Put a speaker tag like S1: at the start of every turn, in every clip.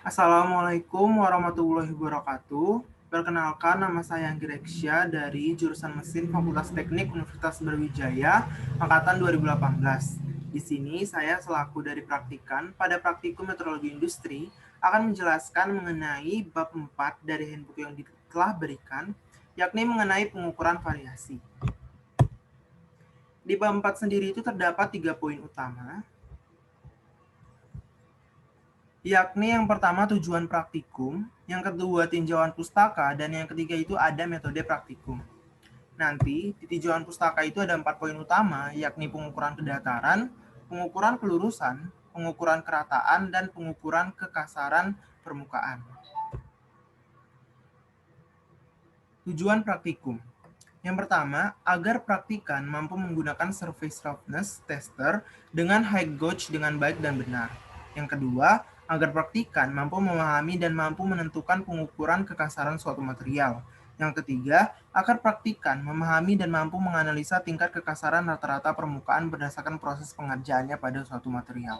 S1: Assalamualaikum warahmatullahi wabarakatuh. Perkenalkan, nama saya Anggi Reksya dari jurusan Mesin Fakultas Teknik Universitas Brawijaya, angkatan 2018. Di sini saya selaku dari praktikan pada praktikum meteorologi industri akan menjelaskan mengenai bab 4 dari handbook yang telah berikan, yakni mengenai pengukuran variasi. Di bab 4 sendiri itu terdapat 3 poin utama, yakni yang pertama tujuan praktikum, yang kedua tinjauan pustaka, dan yang ketiga itu ada metode praktikum. Nanti di tinjauan pustaka itu ada 4 poin utama, yakni pengukuran kedataran, pengukuran kelurusan, pengukuran kerataan, dan pengukuran kekasaran permukaan. Tujuan praktikum. Yang pertama, agar praktikan mampu menggunakan surface roughness tester dengan high gauge dengan baik dan benar. Yang kedua, agar praktikan mampu memahami dan mampu menentukan pengukuran kekasaran suatu material. Yang ketiga, agar praktikan memahami dan mampu menganalisa tingkat kekasaran rata-rata permukaan berdasarkan proses pengerjaannya pada suatu material.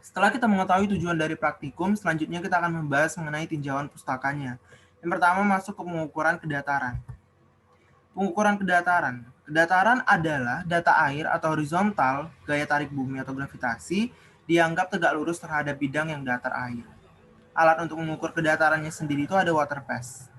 S1: Setelah kita mengetahui tujuan dari praktikum, selanjutnya kita akan membahas mengenai tinjauan pustakanya. Yang pertama masuk ke pengukuran kedataran. Pengukuran kedataran. Kedataran adalah data air atau horizontal, gaya tarik bumi atau gravitasi, dianggap tegak lurus terhadap bidang yang datar air. Alat untuk mengukur kedatarannya sendiri itu ada water pass.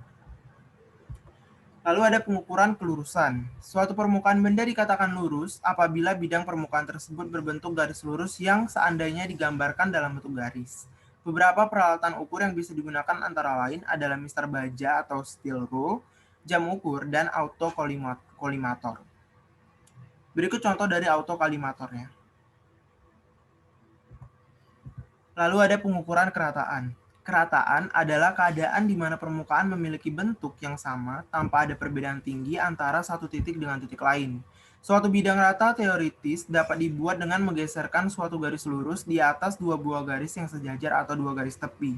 S1: Lalu ada pengukuran kelurusan. Suatu permukaan benda dikatakan lurus apabila bidang permukaan tersebut berbentuk garis lurus yang seandainya digambarkan dalam bentuk garis. Beberapa peralatan ukur yang bisa digunakan antara lain adalah mister baja atau steel rule, jam ukur, dan autokolimator. Berikut contoh dari autokolimatornya. Lalu ada pengukuran kerataan. Kerataan adalah keadaan di mana permukaan memiliki bentuk yang sama tanpa ada perbedaan tinggi antara satu titik dengan titik lain. Suatu bidang rata teoritis dapat dibuat dengan menggeserkan suatu garis lurus di atas dua buah garis yang sejajar atau dua garis tepi.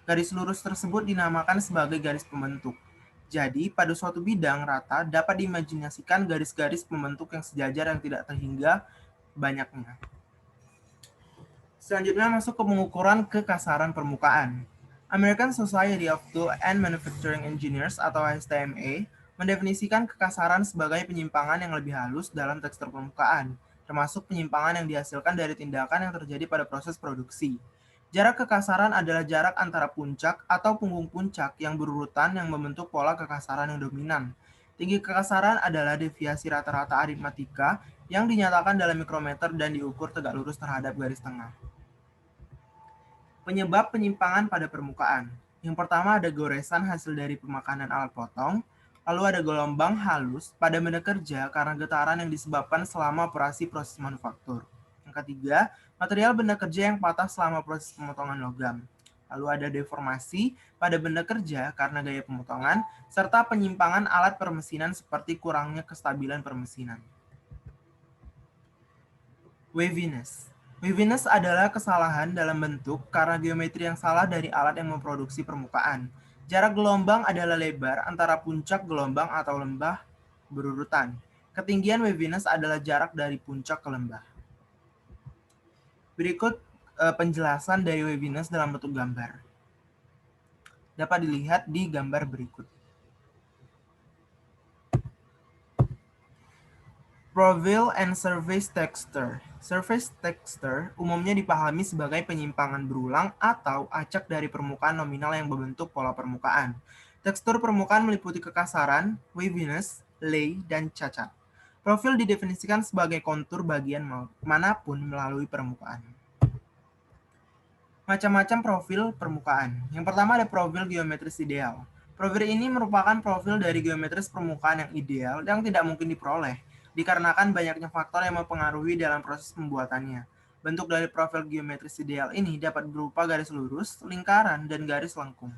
S1: Garis lurus tersebut dinamakan sebagai garis pembentuk. Jadi, pada suatu bidang rata dapat diimajinasikan garis-garis pembentuk yang sejajar yang tidak terhingga banyaknya. Selanjutnya masuk ke pengukuran kekasaran permukaan. American Society of Tool and Manufacturing Engineers atau ASTMA mendefinisikan kekasaran sebagai penyimpangan yang lebih halus dalam tekstur permukaan, termasuk penyimpangan yang dihasilkan dari tindakan yang terjadi pada proses produksi. Jarak kekasaran adalah jarak antara puncak atau punggung puncak yang berurutan yang membentuk pola kekasaran yang dominan. Tinggi kekasaran adalah deviasi rata-rata aritmatika yang dinyatakan dalam mikrometer dan diukur tegak lurus terhadap garis tengah. Penyebab penyimpangan pada permukaan. Yang pertama ada goresan hasil dari pemakanan alat potong, lalu ada gelombang halus pada benda kerja karena getaran yang disebabkan selama operasi proses manufaktur. Yang ketiga, material benda kerja yang patah selama proses pemotongan logam. Lalu ada deformasi pada benda kerja karena gaya pemotongan, serta penyimpangan alat permesinan seperti kurangnya kestabilan permesinan. Waviness. Waviness adalah kesalahan dalam bentuk karena geometri yang salah dari alat yang memproduksi permukaan. Jarak gelombang adalah lebar antara puncak gelombang atau lembah berurutan. Ketinggian waviness adalah jarak dari puncak ke lembah. Berikut penjelasan dari waviness dalam bentuk gambar. Dapat dilihat di gambar berikut. Profile and surface texture. Surface texture umumnya dipahami sebagai penyimpangan berulang atau acak dari permukaan nominal yang membentuk pola permukaan. Tekstur permukaan meliputi kekasaran, waviness, lay, dan cacat. Profil didefinisikan sebagai kontur bagian manapun melalui permukaan. Macam-macam profil permukaan. Yang pertama ada profil geometris ideal. Profil ini merupakan profil dari geometris permukaan yang ideal yang tidak mungkin diperoleh, dikarenakan banyaknya faktor yang mempengaruhi dalam proses pembuatannya. Bentuk dari profil geometris ideal ini dapat berupa garis lurus, lingkaran, dan garis lengkung.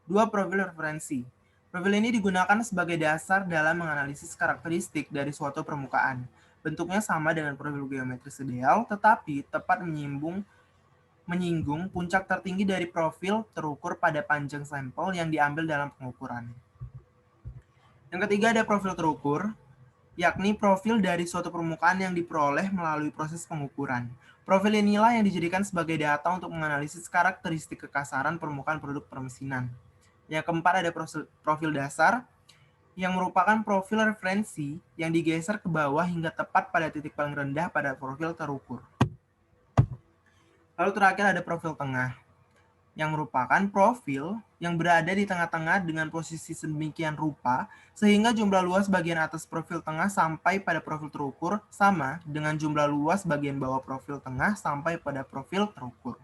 S1: Dua profil referensi. Profil ini digunakan sebagai dasar dalam menganalisis karakteristik dari suatu permukaan. Bentuknya sama dengan profil geometris ideal, tetapi tepat menyinggung puncak tertinggi dari profil terukur pada panjang sampel yang diambil dalam pengukuran. Yang ketiga ada profil terukur, yakni profil dari suatu permukaan yang diperoleh melalui proses pengukuran. Profil inilah yang dijadikan sebagai data untuk menganalisis karakteristik kekasaran permukaan produk permesinan. Yang keempat ada profil dasar, yang merupakan profil referensi yang digeser ke bawah hingga tepat pada titik paling rendah pada profil terukur. Lalu terakhir ada profil tengah, yang merupakan profil yang berada di tengah-tengah dengan posisi sedemikian rupa sehingga jumlah luas bagian atas profil tengah sampai pada profil terukur sama dengan jumlah luas bagian bawah profil tengah sampai pada profil terukur.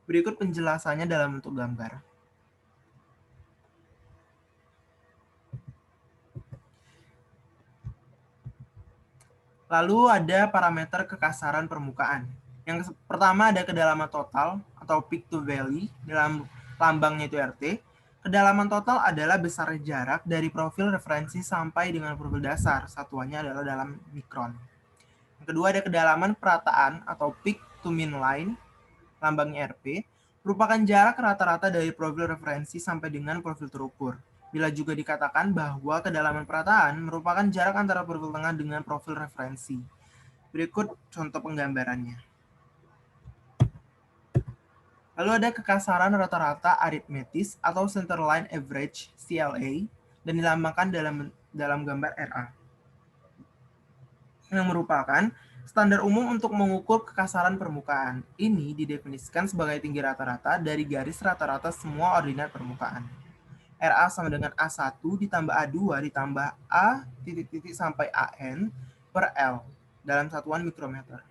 S1: Berikut penjelasannya dalam bentuk gambar. Lalu ada parameter kekasaran permukaan. Yang pertama ada kedalaman total atau peak to valley, dalam lambangnya itu RT. Kedalaman total adalah besar jarak dari profil referensi sampai dengan profil dasar, satuannya adalah dalam mikron. Yang kedua ada kedalaman perataan atau peak to mean line, lambangnya RP, merupakan jarak rata-rata dari profil referensi sampai dengan profil terukur. Bila juga dikatakan bahwa kedalaman perataan merupakan jarak antara profil tengah dengan profil referensi. Berikut contoh penggambarannya. Lalu ada kekasaran rata-rata aritmetis atau centerline average CLA dan dilambangkan dalam gambar RA. Yang merupakan standar umum untuk mengukur kekasaran permukaan. Ini didefinisikan sebagai tinggi rata-rata dari garis rata-rata semua ordinat permukaan. RA sama dengan A1 ditambah A2 ditambah A titik-titik sampai AN per L dalam satuan mikrometer.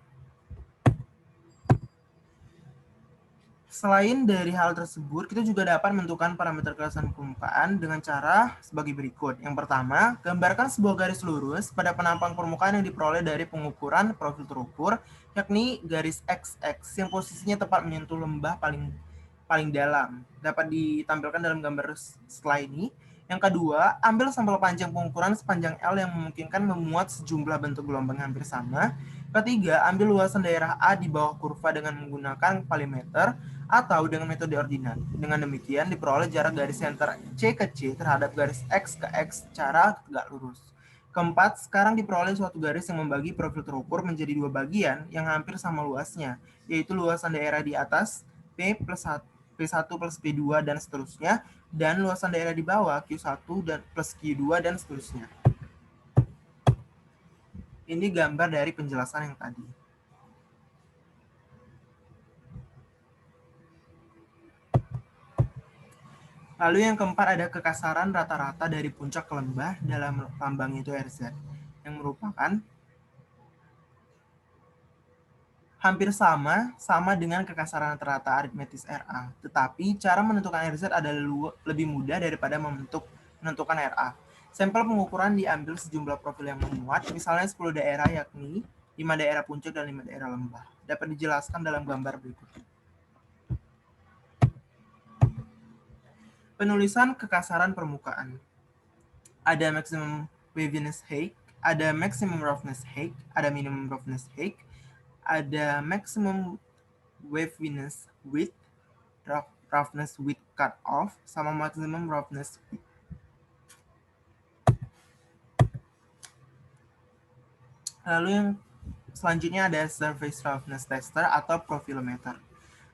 S1: Selain dari hal tersebut, kita juga dapat menentukan parameter kekerasan permukaan dengan cara sebagai berikut. Yang pertama, gambarkan sebuah garis lurus pada penampang permukaan yang diperoleh dari pengukuran profil terukur, yakni garis XX yang posisinya tepat menyentuh lembah paling dalam. Dapat ditampilkan dalam gambar setelah ini. Yang kedua, ambil sampel panjang pengukuran sepanjang L yang memungkinkan memuat sejumlah bentuk gelombang hampir sama. Ketiga, ambil luasan daerah A di bawah kurva dengan menggunakan palimeter atau dengan metode ordinat. Dengan demikian diperoleh jarak garis center C ke C terhadap garis X ke X secara tegak lurus. Keempat, sekarang diperoleh suatu garis yang membagi profil terukur menjadi dua bagian yang hampir sama luasnya, yaitu luasan daerah di atas P plus P1 plus P2 dan seterusnya, dan luasan daerah di bawah Q1 dan plus Q2 dan seterusnya. Ini gambar dari penjelasan yang tadi. Lalu yang keempat ada kekasaran rata-rata dari puncak ke lembah dalam lambang itu RZ, yang merupakan hampir sama dengan kekasaran rata-rata aritmetis RA. Tetapi cara menentukan RZ adalah lebih mudah daripada menentukan RA. Sampel pengukuran diambil sejumlah profil yang memuat, misalnya 10 daerah yakni 5 daerah puncak dan 5 daerah lembah. Dapat dijelaskan dalam gambar berikut. Penulisan kekasaran permukaan. Ada maximum waviness height, ada maximum roughness height, ada minimum roughness height, ada maximum waviness width, roughness width cut off, sama maximum roughness width. Lalu yang selanjutnya ada surface roughness tester atau profilometer.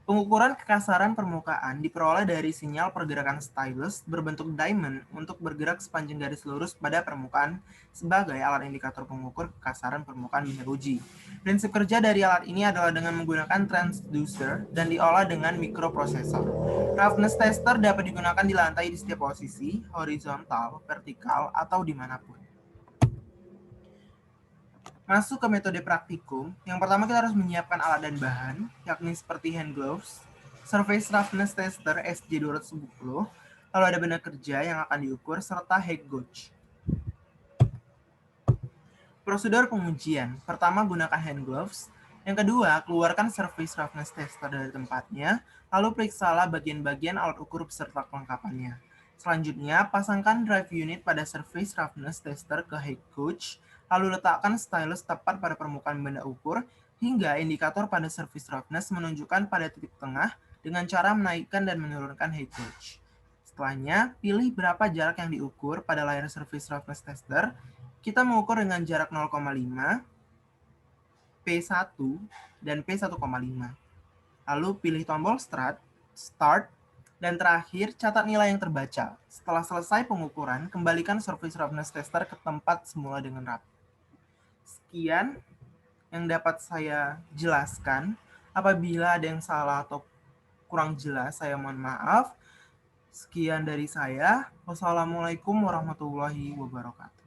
S1: Pengukuran kekasaran permukaan diperoleh dari sinyal pergerakan stylus berbentuk diamond untuk bergerak sepanjang garis lurus pada permukaan sebagai alat indikator pengukur kekasaran permukaan benda uji. Prinsip kerja dari alat ini adalah dengan menggunakan transducer dan diolah dengan mikroprosesor. Roughness tester dapat digunakan di lantai di setiap posisi, horizontal, vertikal, atau dimanapun. Masuk ke metode praktikum, yang pertama kita harus menyiapkan alat dan bahan, yakni seperti hand gloves, surface roughness tester SJ210, lalu ada benda kerja yang akan diukur, serta height gauge. Prosedur pengujian, pertama gunakan hand gloves, yang kedua keluarkan surface roughness tester dari tempatnya, lalu periksalah bagian-bagian alat ukur beserta kelengkapannya. Selanjutnya, pasangkan drive unit pada surface roughness tester ke height gauge, lalu letakkan stylus tepat pada permukaan benda ukur, hingga indikator pada surface roughness menunjukkan pada titik tengah dengan cara menaikkan dan menurunkan height gauge. Setelahnya, pilih berapa jarak yang diukur pada layar surface roughness tester. Kita mengukur dengan jarak 0,5, P1 dan P1,5. Lalu pilih tombol Start, dan terakhir catat nilai yang terbaca. Setelah selesai pengukuran, kembalikan surface roughness tester ke tempat semula dengan rapi. Sekian yang dapat saya jelaskan. Apabila ada yang salah atau kurang jelas, saya mohon maaf. Sekian dari saya. Wassalamualaikum warahmatullahi wabarakatuh.